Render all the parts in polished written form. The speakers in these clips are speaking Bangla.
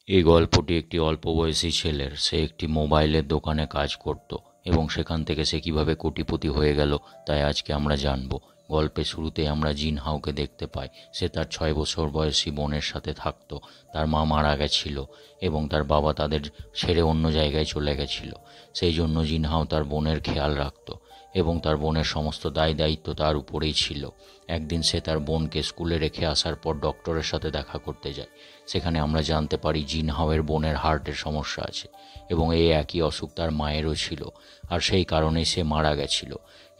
এই গল্পটি একটি অল্প বয়সী ছেলের। সে একটি মোবাইলের দোকানে কাজ করত এবং সেখান থেকে সে কিভাবে কোটিপতি হয়ে গেল তাই আজকে আমরা জানব। গল্পের শুরুতে আমরা জিন হাওকে দেখতে পাই। সে তার 6 বছর বয়সী বোনের সাথে থাকত। তার মা মারা গেছিল এবং তার বাবা তাদের ছেড়ে অন্য জায়গায় চলে গেছিল। সেই জন্য জিন হাও তার বোনের খেয়াল রাখত এবং তার বোনের সমস্ত দায় দায়িত্ব তার উপরেই ছিল। একদিন সে তার বোনকে স্কুলে রেখে আসার পর ডক্টরের সাথে দেখা করতে যায়। সেখানে আমরা জানতে পারি জিন হাওয়ের বোনের হার্টের সমস্যা আছে এবং এই একই অসুখ তার মায়েরও ছিল, আর সেই কারণেই সে মারা গেছিল।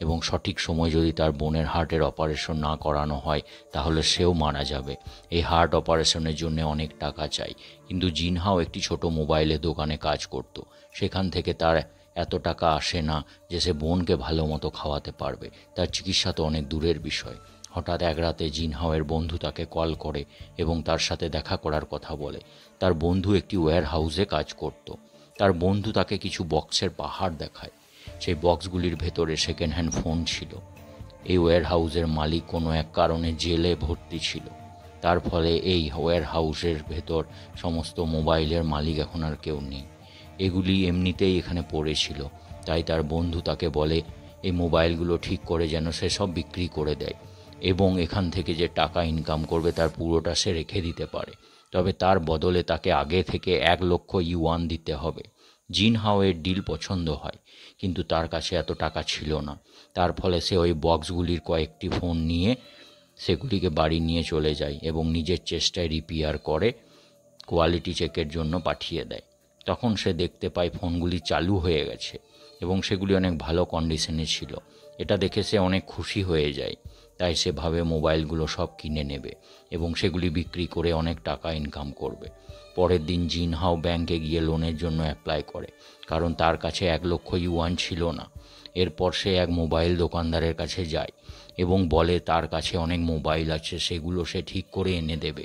এবং সঠিক সময় যদি তার বোনের হার্টের অপারেশন না করানো হয় তাহলে সেও মারা যাবে। এই হার্ট অপারেশনের জন্য অনেক টাকা চাই, কিন্তু জিন হাও একটি ছোট মোবাইলের দোকানে কাজ করত। সেখান থেকে তার এত টাকা আসে না যে সে বোনকে ভালো মতো খাওয়াতে পারবে। তার চিকিৎসা তো অনেক দূরের বিষয়। হঠাৎ এক রাতে জিন হাওয়ের বন্ধু তাকে কল করে এবং তার সাথে দেখা করার কথা বলে। তার বন্ধু একটি ওয়্যার হাউসে কাজ করত। তার বন্ধু তাকে কিছু বক্সের পাহাড় দেখায়। সেই বক্সগুলির ভেতরে সেকেন্ড হ্যান্ড ফোন ছিল। এই ওয়্যার হাউসের মালিক কোনো এক কারণে জেলে ভর্তি ছিল। তার ফলে এই ওয়্যার হাউসের ভেতর সমস্ত মোবাইলের মালিক এখন আর কেউ নেই। এগুলি এমনিতেই এখানে পড়েছিল, তাই তার বন্ধু তাকে বলে এই মোবাইলগুলো ঠিক করে যেন সে সব বিক্রি করে দেয় এবং এখান থেকে যে টাকা ইনকাম করবে তার পুরোটা সে রেখে দিতে পারে। তবে তার বদলে তাকে আগে থেকে 1,00,000 ইউয়ান দিতে হবে। জিন হাওয়ের ডিল পছন্দ হয়, কিন্তু তার কাছে এত টাকা ছিল না। তার ফলে সে ওই বক্সগুলির কয়েকটি ফোন নিয়ে সেগুলিকে বাড়ি নিয়ে চলে যায় এবং নিজের চেষ্টায় রিপেয়ার করে কোয়ালিটি চেকের জন্য পাঠিয়ে দেয়। তখন সে দেখতে পায় ফোনগুলি চালু হয়ে গেছে এবং সেগুলি অনেক ভালো কন্ডিশনে ছিল। এটা দেখে সে অনেক খুশি হয়ে যায়। তাই সে ভাবে মোবাইলগুলো সব কিনে নেবে এবং সেগুলি বিক্রি করে অনেক টাকা ইনকাম করবে। পরের দিন জিন হাও ব্যাংকে গিয়ে লোনের জন্য অ্যাপ্লাই করে, কারণ তার কাছে 1,00,000 ইউয়ান ছিল না। এরপর সে এক মোবাইল দোকানদারের কাছে যায় এবং বলে তার কাছে অনেক মোবাইল আছে, সেগুলো সে ঠিক করে এনে দেবে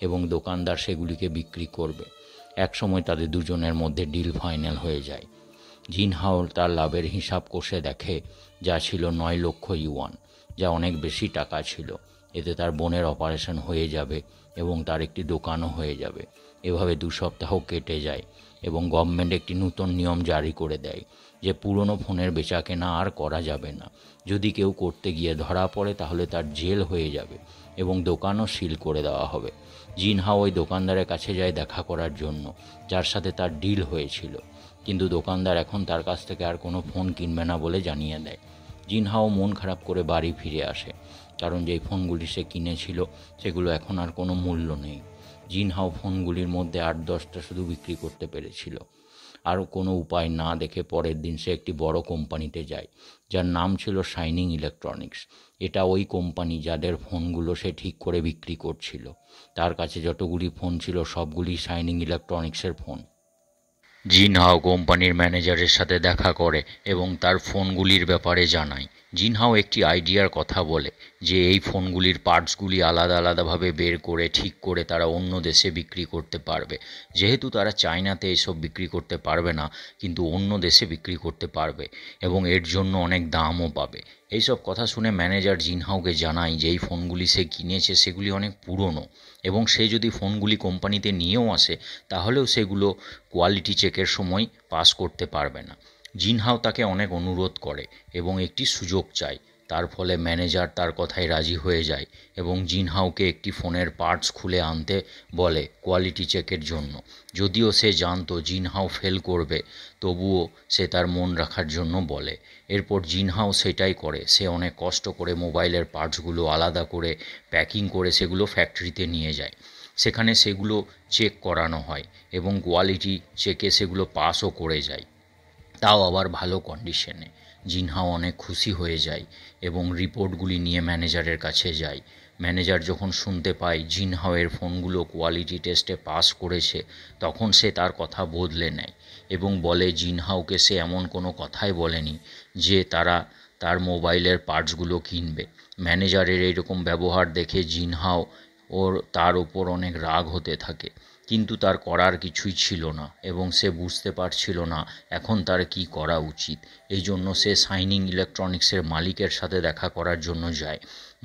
এবং দোকানদার সেগুলিকে বিক্রি করবে। একসময় তাদের দুজনের মধ্যে ডিল ফাইনাল হয়ে যায়। জিন হাও তার লাভের হিসাব কষে দেখে, যা ছিল 9,00,000 ইউয়ান, যা অনেক বেশি টাকা ছিল। এতে তার বোনের অপারেশন হয়ে যাবে এবং তার একটি দোকানও হয়ে যাবে। এভাবে 2 সপ্তাহ কেটে যায় এবং গভর্নমেন্ট একটি নতুন নিয়ম জারি করে দেয় যে পুরনো ফোনের বেচাকেনা আর করা যাবে না। যদি কেউ করতে গিয়ে ধরা পড়ে তাহলে তার জেল হয়ে যাবে এবং দোকানও সিল করে দেওয়া হবে। জিন হাও ওই দোকানদারের কাছে যায় দেখা করার জন্য, যার সাথে তার ডিল হয়েছিল, কিন্তু দোকানদার এখন তার কাছ থেকে আর কোনো ফোন কিনবে না বলে জানিয়ে দেয়। জিন হাও মন খারাপ করে বাড়ি ফিরে আসে, কারণ যেই ফোনগুলি সে কিনেছিল সেগুলো এখন আর কোনো মূল্য নেই। জিন হাও ফোনগুলির মধ্যে 8-10টা শুধু বিক্রি করতে পেরেছিল। আর কোনো উপায় না দেখে পরের দিন সে একটি বড় কোম্পানিতে যায়, যার নাম ছিল শাইনিং ইলেকট্রনিক্স। এটা ওই কোম্পানি যাদের ফোনগুলো সে ঠিক করে বিক্রি করছিল। তার কাছে যতগুলি ফোন ছিল সবগুলি শাইনিং ইলেকট্রনিক্সের ফোন। জিন হাও কোম্পানির ম্যানেজারের সাথে দেখা করে এবং তার ফোনগুলির ব্যাপারে জানায়। জিন হাও একটি আইডিয়ার কথা বলে যে এই ফোনগুলির পার্টসগুলি আলাদা আলাদাভাবে বের করে ঠিক করে তারা অন্য দেশে বিক্রি করতে পারবে। যেহেতু তারা চায়নাতে এসব বিক্রি করতে পারবে না, কিন্তু অন্য দেশে বিক্রি করতে পারবে এবং এর জন্য অনেক দামও পাবে। এইসব কথা শুনে ম্যানেজার জিন হাওকে জানায় যে এই ফোনগুলি সে কিনেছে সেগুলি অনেক পুরনো এবং সে যদি ফোনগুলি কোম্পানিতে নিয়েও আসে তাহলেও সেগুলো কোয়ালিটি চেকের সময় পাস করতে পারবে না। জিন হাও তাকে অনেক অনুরোধ করে এবং একটি সুযোগ চায়। তার ফলে ম্যানেজার তার কথায় রাজি হয়ে যায় এবং জিন হাওকে একটি ফোনের পার্টস খুলে আনতে বলে কোয়ালিটি চেকের জন্য। যদিও সে জানতো জিন হাও ফেল করবে, তবুও সে তার মন রাখার জন্য বলে। এরপর জিন হাও সেটাই করে। সে অনেক কষ্ট করে মোবাইলের পার্টসগুলো আলাদা করে প্যাকিং করে সেগুলো ফ্যাক্টরিতে নিয়ে যায়। সেখানে সেগুলো চেক করানো হয় এবং কোয়ালিটি চেকে সেগুলো পাসও করে যায়, তাও আবার ভালো কন্ডিশনে। জিন হাও অনেক খুশি হয়ে যায় এবং রিপোর্টগুলি নিয়ে ম্যানেজারের কাছে যায়। ম্যানেজার যখন শুনতে পায় জিন হাওয়ের ফোনগুলো কোয়ালিটি টেস্টে পাস করেছে, তখন সে তার কথা বদলে নেয় এবং বলে জিন হাওকে সে এমন কোনো কথাই বলেনি যে তারা তার মোবাইলের পার্টসগুলো কিনবে। ম্যানেজারের এইরকম ব্যবহার দেখে জিন হাও তার ওপর অনেক রাগ হতে থাকে কিন্তু তার করার কিছুই ছিল না এবং সে বুঝতে পারছিল না এখন তার কি করা উচিত। এই জন্য সে শাইনিং ইলেকট্রনিক্সের মালিকের সাথে দেখা করার জন্য যায়।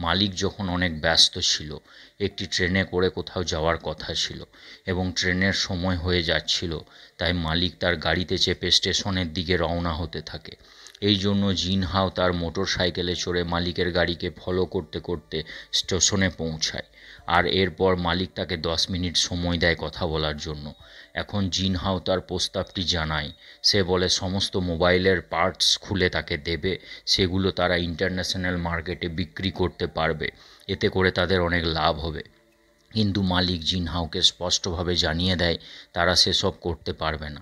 মালিক যখন অনেক ব্যস্ত ছিল, একটি ট্রেনে করে কোথাও যাওয়ার কথা ছিল এবং ট্রেনের সময় হয়ে যাচ্ছিল, তাই মালিক তার গাড়িতে চেপে স্টেশনের দিকে রওনা হতে থাকে। এই জন্য জিনহাও তার মোটর সাইকেলে চড়ে মালিকের গাড়িকে ফলো করতে করতে স্টেশনে পৌঁছায়। আর এরপর মালিক তাকে 10 মিনিট সময় দেয় কথা বলার জন্য। এখন জিনহাও তার প্রস্তাবটি জানায়। সে বলে সমস্ত মোবাইলের পার্টস খুলে তাকে দেবে, সেগুলো তারা ইন্টারন্যাশনাল মার্কেটে বিক্রি করতে পারবে, এতে করে তাদের অনেক লাভ হবে। কিন্তু মালিক জিনহাওকে স্পষ্টভাবে জানিয়ে দেয় তারা সেসব করতে পারবে না।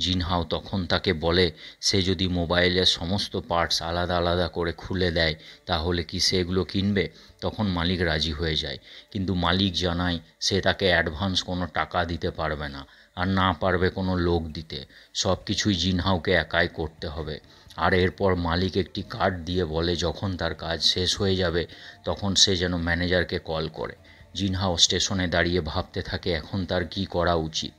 জিনহাও তখন তাকে বলে সে যদি মোবাইলের সমস্ত পার্টস আলাদা আলাদা করে খুলে দেয় তাহলে কি সেগুলো কিনবে। তখন মালিক রাজি হয়ে যায়, কিন্তু মালিক জানায় সে তাকে অ্যাডভান্স কোনো টাকা দিতে পারবে না, আর না পারবে কোনো লোক দিতে। সব কিছুই জিনহাওকে একাই করতে হবে। আর এরপর মালিক একটি কার্ড দিয়ে বলে যখন তার কাজ শেষ হয়ে যাবে তখন সে যেন ম্যানেজারকে কল করে। জিনহাও স্টেশনে দাঁড়িয়ে ভাবতে থাকে এখন তার কী করা উচিত।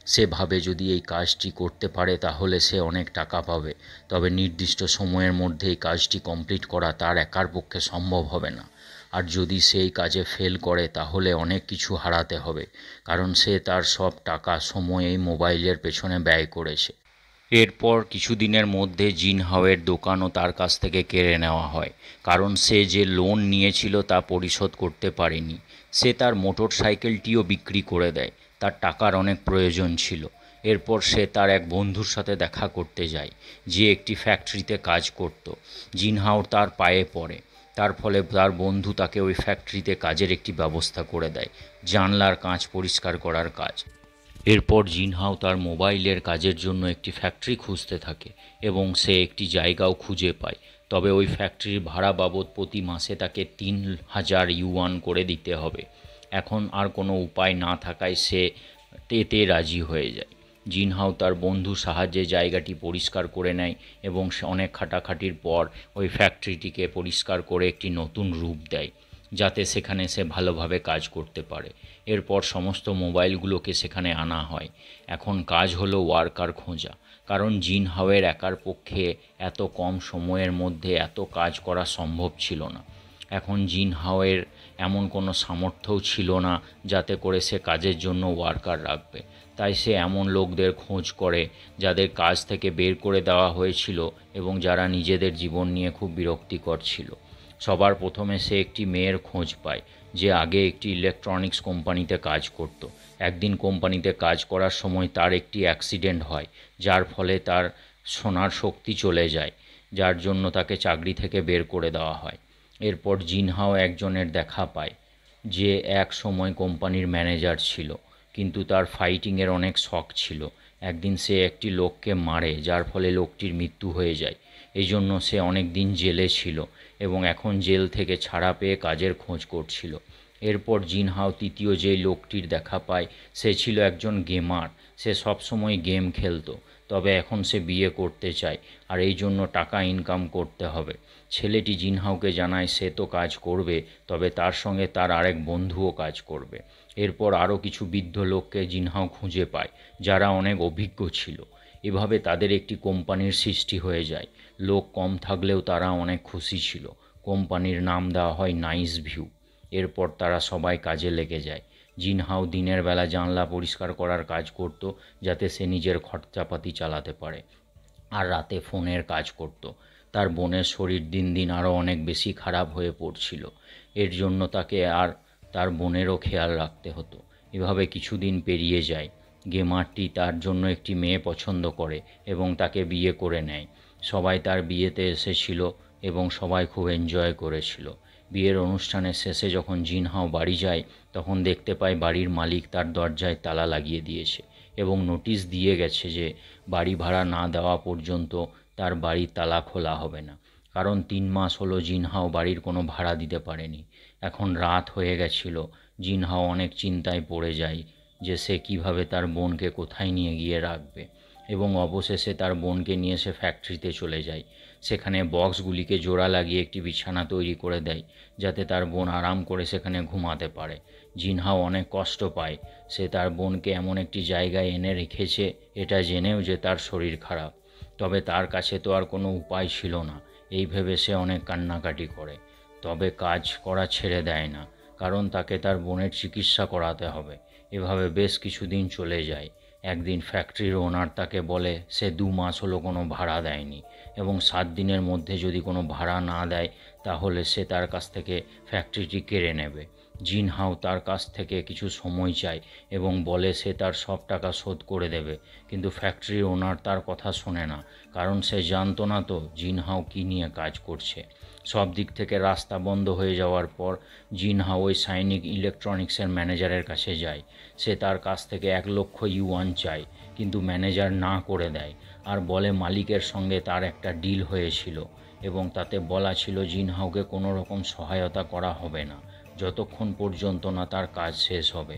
সে ভাবে যদি এই কাজটি করতে পারে তাহলে সে অনেক টাকা পাবে, তবে নির্দিষ্ট সময়ের মধ্যে এই কাজটি কমপ্লিট করা তার একার পক্ষে সম্ভব হবে না। আর যদি সেই কাজে ফেল করে তাহলে অনেক কিছু হারাতে হবে, কারণ সে তার সব টাকা সময় এই মোবাইলের পেছনে ব্যয় করেছে। এরপর কিছুদিনের মধ্যে জিনহাওয়ের দোকানও তার কাছ থেকে কেড়ে নেওয়া হয়, কারণ সে যে লোন নিয়েছিল তা পরিশোধ করতে পারেনি। সে তার মোটর সাইকেলটিও বিক্রি করে দেয়, তার টাকার অনেক প্রয়োজন ছিল। এরপর সে তার এক বন্ধুর সাথে দেখা করতে যায়, যে একটি ফ্যাক্টরিতে কাজ করত। জিনহাও তার পায়ে পড়ে, তার ফলে তার বন্ধু তাকে ওই ফ্যাক্টরিতে কাজের একটি ব্যবস্থা করে দেয়, জানলার কাঁচ পরিষ্কার করার কাজ। এরপর জিনহাও তার মোবাইলের কাজের জন্য একটি ফ্যাক্টরি খুঁজতে থাকে এবং সে একটি জায়গাও খুঁজে পায়। তবে ওই ফ্যাক্টরির ভাড়া বাবদ প্রতি মাসে তাকে 3000 ইউয়ান করে দিতে হবে। এখন আর কোনো উপায় না থাকায় সে এতে রাজি হয়ে যায়। জিনহাও তার বন্ধুর সাহায্যে জায়গাটি পরিষ্কার করে নেয় এবং সে অনেক খাটাখাটির পর ওই ফ্যাক্টরিটিকে পরিষ্কার করে একটি নতুন রূপ দেয়, যাতে সেখানে সে ভালোভাবে কাজ করতে পারে। এরপর সমস্ত মোবাইলগুলোকে সেখানে আনা হয়। এখন কাজ হলো ওয়ার্কার খোঁজা, কারণ জিনহাওয়ের একার পক্ষে এত কম সময়ের মধ্যে এত কাজ করা সম্ভব ছিল না। এখন জিনহাওয়ের এমন কোনো সামর্থ্যও ছিল না যাতে করে সে কাজের জন্য ওয়ার্কার রাখবে। তাই সে এমন লোকদের খোঁজ করে যাদের কাজ থেকে বের করে দেওয়া হয়েছিল এবং যারা নিজেদের জীবন নিয়ে খুব বিরক্তিকর ছিল। সবার প্রথমে সে একটি মেয়ের খোঁজ পায়, যে আগে একটি ইলেকট্রনিক্স কোম্পানিতে কাজ করত। একদিন কোম্পানিতে কাজ করার সময় তার একটি অ্যাক্সিডেন্ট হয়, যার ফলে তার শোনার শক্তি চলে যায়, যার জন্য তাকে চাকরি থেকে বের করে দেওয়া হয়। এরপর জিনহাও একজনের দেখা পায়, যে এক সময় কোম্পানির ম্যানেজার ছিল, কিন্তু তার ফাইটিংয়ের অনেক শখ ছিল। একদিন সে একটি লোককে মারে, যার ফলে লোকটির মৃত্যু হয়ে যায়। এই জন্য সে অনেক দিন জেলে ছিল এবং এখন জেল থেকে ছাড়া পেয়ে কাজের খোঁজ করছিল। এরপর জিনহাও তৃতীয় যেই লোকটির দেখা পায় সে ছিল একজন গেমার। সে সবসময় গেম খেলতো, তবে এখন সে বিয়ে করতে চায়, আর এই জন্য টাকা ইনকাম করতে হবে। ছেলেটি জিনহাওকে জানায় সে তো কাজ করবে, তবে তার সঙ্গে তার আরেক বন্ধুও কাজ করবে। এরপর আরও কিছু বৃদ্ধ লোককে জিনহাও খুঁজে পায়, যারা অনেক অভিজ্ঞ ছিল। এভাবে তাদের একটি কোম্পানির সৃষ্টি হয়ে যায়। লোক কম থাকলেও তারা অনেক খুশি ছিল। কোম্পানির নাম দেওয়া হয় নাইস ভিউ। এরপর তারা সবাই কাজে লেগে যায়। জিনহাও দিনের বেলা জানলা পরিষ্কার করার কাজ করত, যাতে সে নিজের খরচাপাতি চালাতে পারে, আর রাতে ফোনের কাজ করত। তার বোনের শরীর দিন দিন আরও অনেক বেশি খারাপ হয়ে পড়ছিল, এর জন্য তাকে আর তার বোনেরও খেয়াল রাখতে হতো। এভাবে কিছুদিন পেরিয়ে যায়। গেমারটি তার জন্য একটি মেয়ে পছন্দ করে এবং তাকে বিয়ে করে নেয়। সবাই তার বিয়েতে এসেছিল এবং সবাই খুব এনজয় করেছিল। বিয়ের অনুষ্ঠানের শেষে যখন জিনহাও বাড়ি যায় তখন দেখতে পায় বাড়ির মালিক তার দরজায় তালা লাগিয়ে দিয়েছে এবং নোটিশ দিয়ে গেছে যে বাড়ি ভাড়া না দেওয়া পর্যন্ত তার বাড়ির তালা খোলা হবে না, কারণ 3 মাস হলো জিনহাও বাড়ির কোনো ভাড়া দিতে পারেনি। এখন রাত হয়ে গেছিল। জিনহাও অনেক চিন্তায় পড়ে যায় যে সে কিভাবে তার বোনকে কোথায় নিয়ে গিয়ে রাখবে, এবং অবশেষে তার বোনকে নিয়ে সে ফ্যাক্টরিতে চলে যায়। সেখানে বক্সগুলিকে জোড়া লাগিয়ে একটি বিছানা তৈরি করে দেয়, যাতে তার বোন আরাম করে সেখানে ঘুমাতে পারে। জিনহাও অনেক কষ্ট পায়। সে তার বোনকে এমন একটি জায়গায় এনে রেখেছে এটা জেনেও যে তার শরীর খারাপ, তবে তার কাছে তো আর কোনো উপায় ছিল না। এই ভেবে সে অনেক কান্নাকাটি করে, তবে কাজ করা ছেড়ে দেয় না, কারণ তাকে তার বোনের চিকিৎসা করাতে হবে। এভাবে বেশ কিছুদিন চলে যায়। একদিন ফ্যাক্টরির ওনার তাকে বলে সে 2 মাস হলো কোনো ভাড়া দেয়নি এবং 7 দিনের মধ্যে যদি কোনো ভাড়া না দেয় তাহলে সে তার কাছ থেকে ফ্যাক্টরিটি কেড়ে নেবে। জিনহাও তার কাছ থেকে কিছু সময় চায় এবং বলে সে তার সব টাকা শোধ করে দেবে, কিন্তু ফ্যাক্টরির ওনার তার কথা শোনে না, কারণ সে জানতো না তো জিনহাও কী নিয়ে কাজ করছে। সব দিক থেকে রাস্তা বন্ধ হয়ে যাওয়ার পর জিনহাও ওই সাইনিক ইলেকট্রনিক্সের ম্যানেজারের কাছে যায়। সে তার কাছ থেকে 1,00,000 ইউয়ান চায়, কিন্তু ম্যানেজার না করে দেয় আর বলে মালিকের সঙ্গে তার একটা ডিল হয়েছিল এবং তাতে বলা ছিল জিনহাওকে কোনো রকম সহায়তা করা হবে না যতক্ষণ পর্যন্ত না তার কাজ শেষ হবে।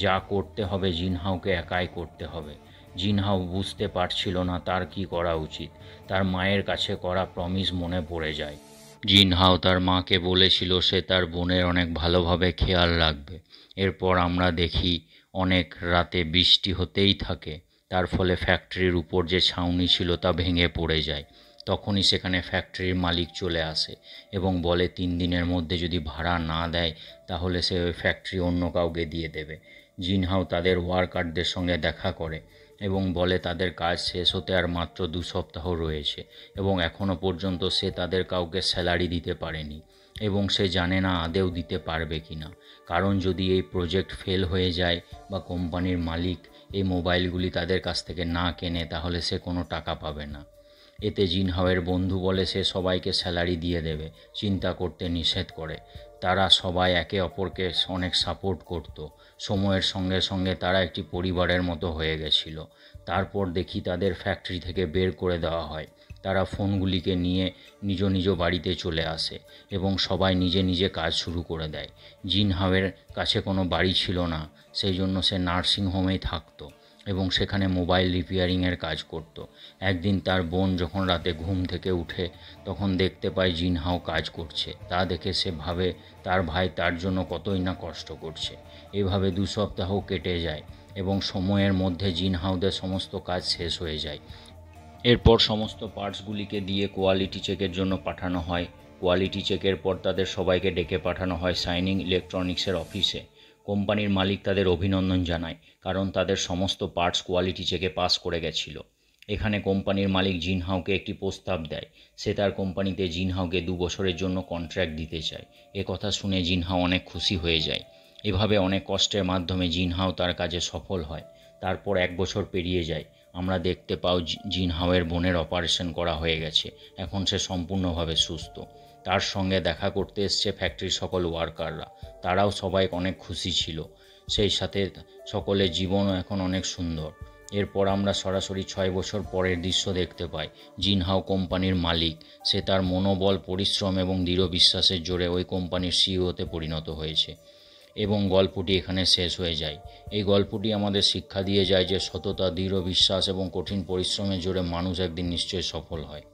যা করতে হবে জিনহাওকে একাই করতে হবে। জিনহাও বুঝতে পারছিল না তার কি করা উচিত। তার মায়ের কাছে করা প্রমিস মনে পড়ে যায়। জিনহাও তার মাকে বলেছিল সে তার বোনের অনেক ভালোভাবে খেয়াল রাখবে। এরপর আমরা দেখি অনেক রাতে বৃষ্টি হতেই থাকে, তার ফলে ফ্যাক্টরির উপর যে ছাউনি ছিল তা ভেঙে পড়ে যায়। তখনই সেখানে ফ্যাক্টরির মালিক চলে আসে এবং বলে 3 দিনের মধ্যে যদি ভাড়া না দেয় তাহলে সে ওই ফ্যাক্টরি অন্য কাউকে দিয়ে দেবে। জিনহাও তাদের ওয়ার্কারদের সঙ্গে দেখা করে এবং বলে তাদের কাজ শেষ হতে আর মাত্র 2 সপ্তাহ রয়েছে এবং এখনও পর্যন্ত সে তাদের কাউকে স্যালারি দিতে পারেনি এবং সে জানে না আদেও দিতে পারবে কি না, কারণ যদি এই প্রজেক্ট ফেল হয়ে যায় বা কোম্পানির মালিক এই মোবাইলগুলি তাদের কাছ থেকে না কেনে তাহলে সে কোনো টাকা পাবে না। এতে জিনহাওয়ের বন্ধু বলে সে সবাইকে স্যালারি দিয়ে দেবে, চিন্তা করতে নিষেধ করে। তারা সবাই একে অপরকে অনেক সাপোর্ট করত। সময়ের সঙ্গে সঙ্গে তারা একটি পরিবারের মতো হয়ে গেছিল। তারপর দেখি তাদের ফ্যাক্টরি থেকে বের করে দেওয়া হয়। তারা ফোনগুলিকে নিয়ে নিজ নিজ বাড়িতে চলে আসে এবং সবাই নিজে নিজে কাজ শুরু করে দেয়। জিনহাওয়ের কাছে কোনো বাড়ি ছিল না, সেই জন্য সে নার্সিংহোমেই থাকতো এবং সেখানে মোবাইল রিপেয়ারিংয়ের কাজ করত। একদিন তার বোন যখন রাতে ঘুম থেকে উঠে তখন দেখতে পায় জিনহাও কাজ করছে। তা দেখে সে ভাবে তার ভাই তার জন্য কতই না কষ্ট করছে। এভাবে 2 সপ্তাহ কেটে যায় এবং সময়ের মধ্যে জিনহাওদের সমস্ত কাজ শেষ হয়ে যায়। এরপর সমস্ত পার্টসগুলিকে দিয়ে কোয়ালিটি চেকের জন্য পাঠানো হয়। কোয়ালিটি চেকের পর তাদের সবাইকে ডেকে পাঠানো হয় সাইনিং ইলেকট্রনিক্সের অফিসে। কোম্পানির মালিক তাদের অভিনন্দন জানায়, কারণ তাদের সমস্ত পার্টস কোয়ালিটি চেকে পাস করে গেছিল। এখানে কোম্পানির মালিক জিনহাওকে একটি প্রস্তাব দেয়। সে তার কোম্পানিতে জিনহাওকে 2 বছরের জন্য কন্ট্রাক্ট দিতে চায়। কথা শুনে জিনহাও অনেক খুশি হয়ে যায়। এভাবে অনেক কষ্টের মাধ্যমে জিনহাও তার কাজে সফল হয়। তারপর 1 বছর পেরিয়ে যায়। আমরা দেখতে পাও জিনহাওয়ের বোনের অপারেশন করা হয়ে গেছে, এখন সে সম্পূর্ণভাবে সুস্থ। তার সঙ্গে দেখা করতে এসছে ফ্যাক্টরির সকল ওয়ার্কাররা, তারাও সবাই অনেক খুশি ছিল। সেই সাথে সকলের জীবনও এখন অনেক সুন্দর। এরপর আমরা সরাসরি 6 বছর পরের দৃশ্য দেখতে পাই। জিনহাও কোম্পানির মালিক। সে তার মনোবল, পরিশ্রম এবং দৃঢ় বিশ্বাসের জোরে ওই কোম্পানির সিইওতে পরিণত হয়েছে এবং গল্পটি এখানে শেষ হয়ে যায়। এই গল্পটি আমাদের শিক্ষা দিয়ে যায় যে সততা, দৃঢ় বিশ্বাস এবং কঠিন পরিশ্রমের জোরে মানুষ একদিন নিশ্চয়ই সফল হয়।